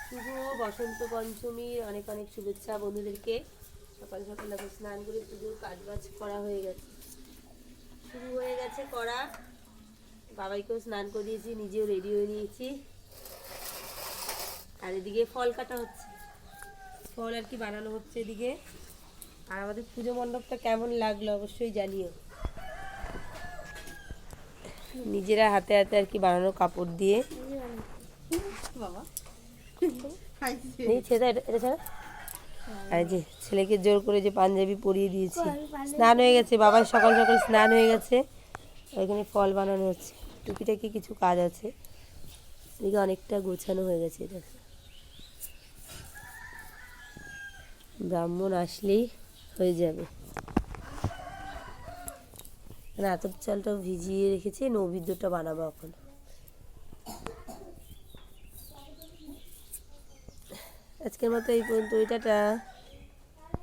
শুভ বসন্ত পঞ্চমীর অনেক অনেক শুভেচ্ছা বন্ধুদেরকে। সকাল সকাল এখন স্নান করে পুজোর কাজবাজ করা হয়ে গেছে, শুরু হয়ে গেছে করা। বাবাইকেও স্নান করিয়েছি, নিজেও রেডি হয়ে নিয়েছি। আর এদিকে ফল কাটা হচ্ছে, ফল আর কি বানানো হচ্ছে এদিকে। আর আমাদের পুজো মণ্ডপটা কেমন লাগলো অবশ্যই জানিও। নিজেরা হাতে হাতে আর কি বানানো কাপড় দিয়ে। বাবা আর যে ছেলেকে জোর করে যে পাঞ্জাবি পরিয়ে দিয়েছি, স্নান হয়ে গেছে, বাবার সকাল সকাল স্নান হয়ে গেছে। এখানে ফল বানানো হচ্ছে, টুকিটাকি কিছু কাজ আছে। এদিকে অনেকটা গোছানো হয়ে গেছে। এটা ব্রাহ্মণ আসলেই হয়ে যাবে। আতপ চালটাও ভিজিয়ে রেখেছি, নৈবেদ্যটা বানাবো এখন। আজকের মতো এই পর্যন্ত।